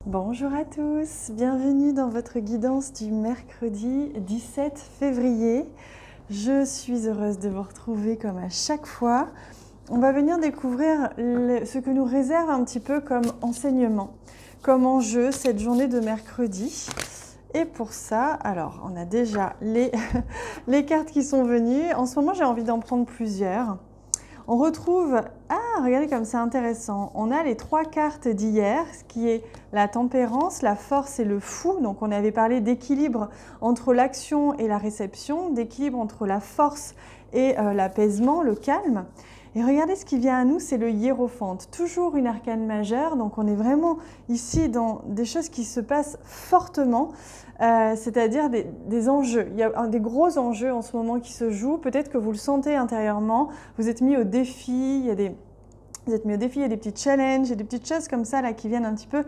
Bonjour à tous, bienvenue dans votre guidance du mercredi 17 février. Je suis heureuse de vous retrouver comme à chaque fois. On va venir découvrir ce que nous réserve un petit peu comme enseignement, comme enjeu cette journée de mercredi. Et pour ça, alors on a déjà les cartes qui sont venues. En ce moment, j'ai envie d'en prendre plusieurs. On retrouve, regardez comme c'est intéressant, on a les 3 cartes d'hier, ce qui est la tempérance, la force et le fou. Donc on avait parlé d'équilibre entre l'action et la réception, d'équilibre entre la force et l'apaisement, le calme. Et regardez ce qui vient à nous, c'est le hiérophante, toujours une arcane majeure. Donc on est vraiment ici dans des choses qui se passent fortement, c'est-à-dire des enjeux. Il y a des gros enjeux en ce moment qui se jouent. Peut-être que vous le sentez intérieurement. Vous êtes mis au défi, il y a des petits challenges, il y a des petites choses comme ça là, qui viennent un petit peu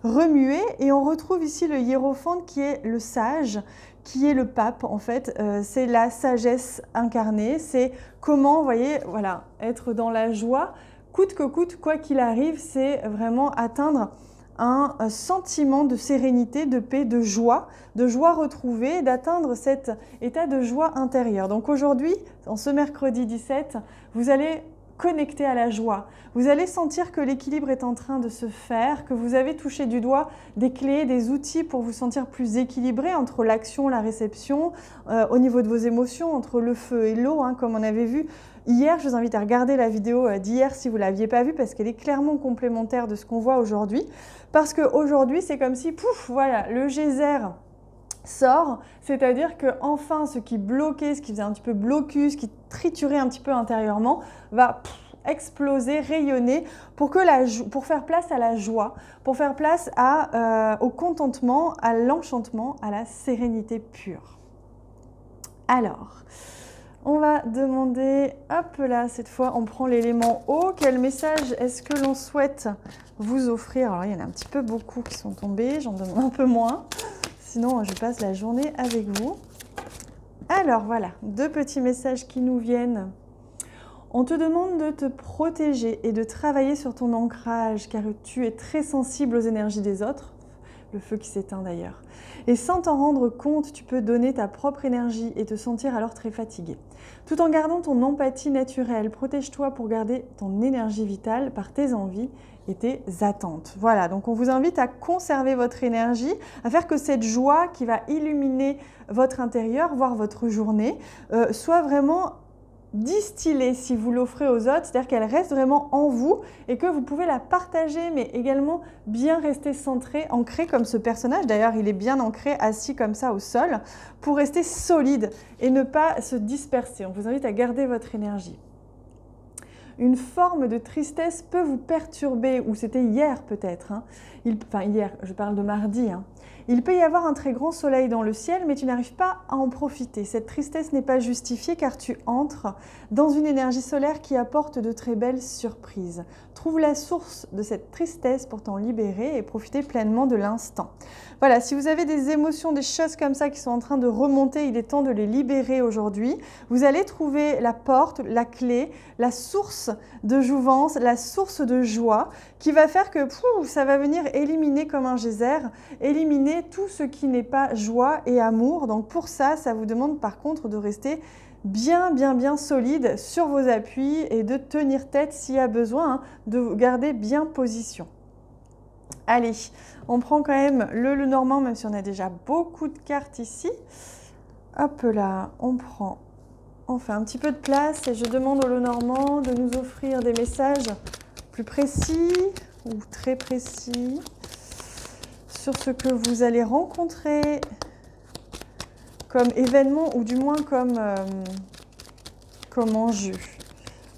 remuer. Et on retrouve ici le hiérophante qui est le sage, qui est le pape en fait. C'est la sagesse incarnée. C'est comment, vous voyez, voilà, être dans la joie, coûte que coûte, quoi qu'il arrive, c'est vraiment atteindre un sentiment de sérénité, de paix, de joie retrouvée, d'atteindre cet état de joie intérieure. Donc aujourd'hui, en ce mercredi 17, vous allez connecter à la joie. Vous allez sentir que l'équilibre est en train de se faire, que vous avez touché du doigt des clés, des outils pour vous sentir plus équilibré entre l'action, la réception, au niveau de vos émotions, entre le feu et l'eau, comme on avait vu hier. Je vous invite à regarder la vidéo d'hier si vous ne l'aviez pas vue parce qu'elle est clairement complémentaire de ce qu'on voit aujourd'hui. Parce qu'aujourd'hui, c'est comme si, pouf, voilà, le geyser sort, c'est-à-dire que enfin ce qui bloquait, ce qui faisait un petit peu blocus, qui triturait un petit peu intérieurement, va exploser, rayonner pour faire place à la joie, pour faire place au contentement, à l'enchantement, à la sérénité pure. Alors, on va demander, hop là, cette fois on prend l'élément eau. Quel message est-ce que l'on souhaite vous offrir? Alors il y en a un petit peu beaucoup qui sont tombés, j'en demande un peu moins. Sinon, je passe la journée avec vous. Alors voilà, 2 petits messages qui nous viennent. On te demande de te protéger et de travailler sur ton ancrage car tu es très sensible aux énergies des autres, le feu qui s'éteint d'ailleurs. Et sans t'en rendre compte, tu peux donner ta propre énergie et te sentir alors très fatigué. Tout en gardant ton empathie naturelle, protège-toi pour garder ton énergie vitale par tes envies et tes attentes. Voilà, donc on vous invite à conserver votre énergie, à faire que cette joie qui va illuminer votre intérieur, voire votre journée, soit vraiment distillée si vous l'offrez aux autres, c'est-à-dire qu'elle reste vraiment en vous et que vous pouvez la partager, mais également bien rester centré, ancré comme ce personnage. D'ailleurs, il est bien ancré, assis comme ça au sol, pour rester solide et ne pas se disperser. On vous invite à garder votre énergie. Une forme de tristesse peut vous perturber, ou c'était hier peut-être, hier, je parle de mardi. Il peut y avoir un très grand soleil dans le ciel, mais tu n'arrives pas à en profiter. Cette tristesse n'est pas justifiée car tu entres dans une énergie solaire qui apporte de très belles surprises. Trouve la source de cette tristesse pour t'en libérer et profiter pleinement de l'instant. Voilà, si vous avez des émotions, des choses comme ça qui sont en train de remonter, il est temps de les libérer aujourd'hui. Vous allez trouver la porte, la clé, la source de jouvence, la source de joie qui va faire que ça va venir éliminer comme un geyser, éliminer tout ce qui n'est pas joie et amour. Donc pour ça, ça vous demande par contre de rester bien solide sur vos appuis et de tenir tête s'il y a besoin, de garder bien position. Allez, on prend quand même le Normand, même si on a déjà beaucoup de cartes ici. Hop là, on fait un petit peu de place et je demande au Normand de nous offrir des messages plus précis ou très précis sur ce que vous allez rencontrer comme événement ou du moins comme enjeu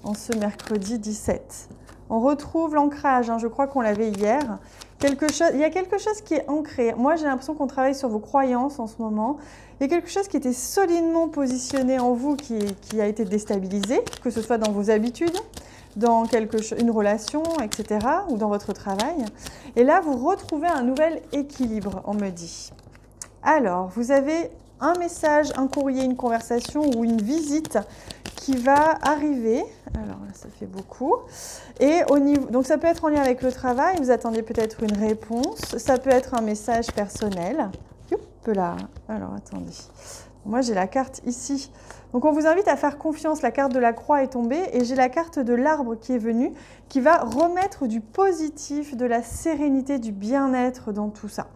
en ce mercredi 17. On retrouve l'ancrage, je crois qu'on l'avait hier. Il y a quelque chose qui est ancré. Moi, j'ai l'impression qu'on travaille sur vos croyances en ce moment. Il y a quelque chose qui était solidement positionné en vous qui a été déstabilisé, que ce soit dans vos habitudes, dans une relation, etc., ou dans votre travail. Et là, vous retrouvez un nouvel équilibre, on me dit. Alors, vous avez un message, un courrier, une conversation ou une visite qui va arriver. Alors là, ça fait beaucoup. Et au niveau, donc ça peut être en lien avec le travail, vous attendez peut-être une réponse. Ça peut être un message personnel. Youp là. Alors attendez. Moi, j'ai la carte ici. Donc, on vous invite à faire confiance. La carte de la croix est tombée et j'ai la carte de l'arbre qui est venue, qui va remettre du positif, de la sérénité, du bien-être dans tout ça.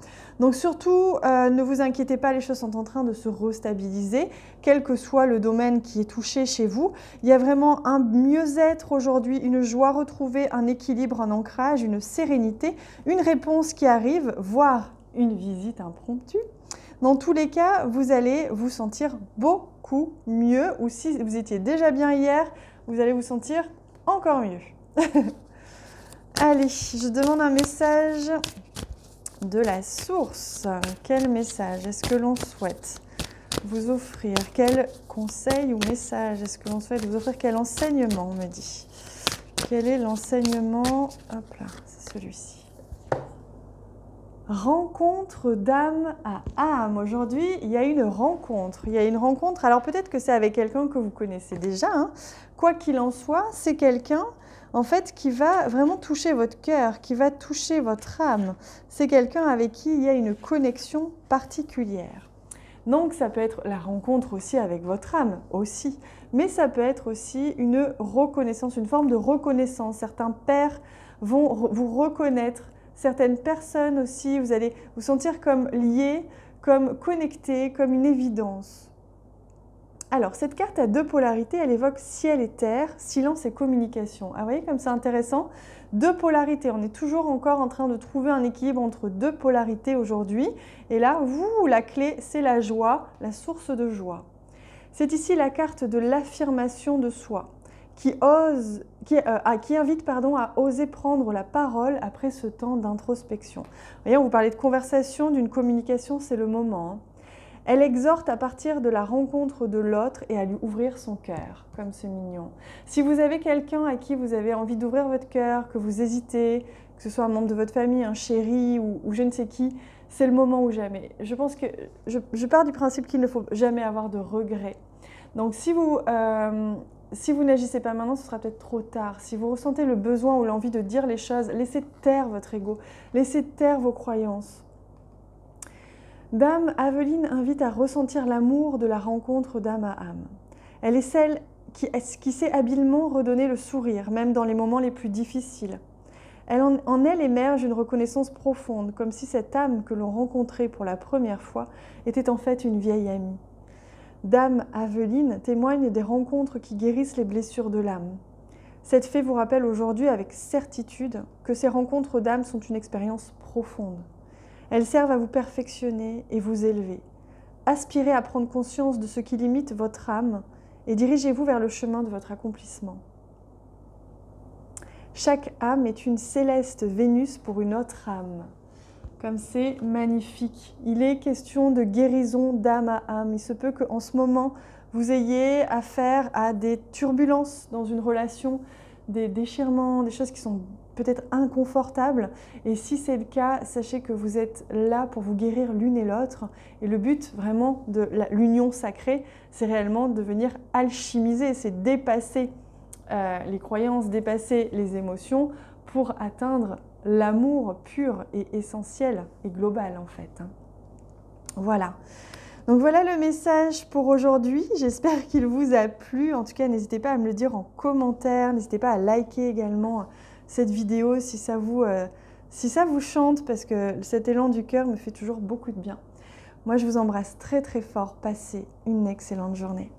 Donc, surtout, ne vous inquiétez pas, les choses sont en train de se restabiliser, quel que soit le domaine qui est touché chez vous. Il y a vraiment un mieux-être aujourd'hui, une joie retrouvée, un équilibre, un ancrage, une sérénité, une réponse qui arrive, voire une visite impromptue. Dans tous les cas, vous allez vous sentir beaucoup mieux, ou si vous étiez déjà bien hier, vous allez vous sentir encore mieux. Allez, je demande un message de la source. Quel message est-ce que l'on souhaite vous offrir? Quel conseil ou message est-ce que l'on souhaite vous offrir? Quel enseignement, on me dit? Quel est l'enseignement? Hop là, c'est celui-ci. Rencontre d'âme à âme. Aujourd'hui, il y a une rencontre. Il y a une rencontre. Alors peut-être que c'est avec quelqu'un que vous connaissez déjà. Hein. Quoi qu'il en soit, c'est quelqu'un en fait qui va vraiment toucher votre cœur, qui va toucher votre âme. C'est quelqu'un avec qui il y a une connexion particulière. Donc ça peut être la rencontre aussi avec votre âme, aussi. Mais ça peut être aussi une reconnaissance, une forme de reconnaissance. Certains pères vont vous reconnaître. Certaines personnes aussi, vous allez vous sentir comme liés, comme connectés, comme une évidence. Alors, cette carte a deux polarités, elle évoque ciel et terre, silence et communication. Ah, vous voyez comme c'est intéressant? Deux polarités, on est toujours encore en train de trouver un équilibre entre deux polarités aujourd'hui. Et là, la clé, c'est la joie, la source de joie. C'est ici la carte de l'affirmation de soi. Qui invite à oser prendre la parole après ce temps d'introspection. Vous voyez, on vous parlait de conversation, d'une communication, c'est le moment. Hein. Elle exhorte à partir de la rencontre de l'autre et à lui ouvrir son cœur, comme c'est mignon. Si vous avez quelqu'un à qui vous avez envie d'ouvrir votre cœur, que vous hésitez, que ce soit un membre de votre famille, un chéri ou je ne sais qui, c'est le moment ou jamais. Je pense que je pars du principe qu'il ne faut jamais avoir de regrets. Donc si vous n'agissez pas maintenant, ce sera peut-être trop tard. Si vous ressentez le besoin ou l'envie de dire les choses, laissez taire votre ego, laissez taire vos croyances. Dame Aveline invite à ressentir l'amour de la rencontre d'âme à âme. Elle est celle qui sait habilement redonner le sourire, même dans les moments les plus difficiles. En elle émerge une reconnaissance profonde, comme si cette âme que l'on rencontrait pour la première fois était en fait une vieille amie. Dame Aveline témoigne des rencontres qui guérissent les blessures de l'âme. Cette fée vous rappelle aujourd'hui avec certitude que ces rencontres d'âme sont une expérience profonde. Elles servent à vous perfectionner et vous élever. Aspirez à prendre conscience de ce qui limite votre âme et dirigez-vous vers le chemin de votre accomplissement. Chaque âme est une céleste Vénus pour une autre âme. Comme c'est magnifique. Il est question de guérison d'âme à âme. Il se peut qu'en ce moment, vous ayez affaire à des turbulences dans une relation, des déchirements, des choses qui sont peut-être inconfortables. Et si c'est le cas, sachez que vous êtes là pour vous guérir l'une et l'autre. Et le but vraiment de l'union sacrée, c'est réellement de venir alchimiser, c'est dépasser les croyances, dépasser les émotions pour atteindre l'amour pur et essentiel et global en fait. Voilà. Donc voilà le message pour aujourd'hui. J'espère qu'il vous a plu. En tout cas, n'hésitez pas à me le dire en commentaire. N'hésitez pas à liker également cette vidéo si ça vous chante, parce que cet élan du cœur me fait toujours beaucoup de bien. Moi, je vous embrasse très très fort. Passez une excellente journée.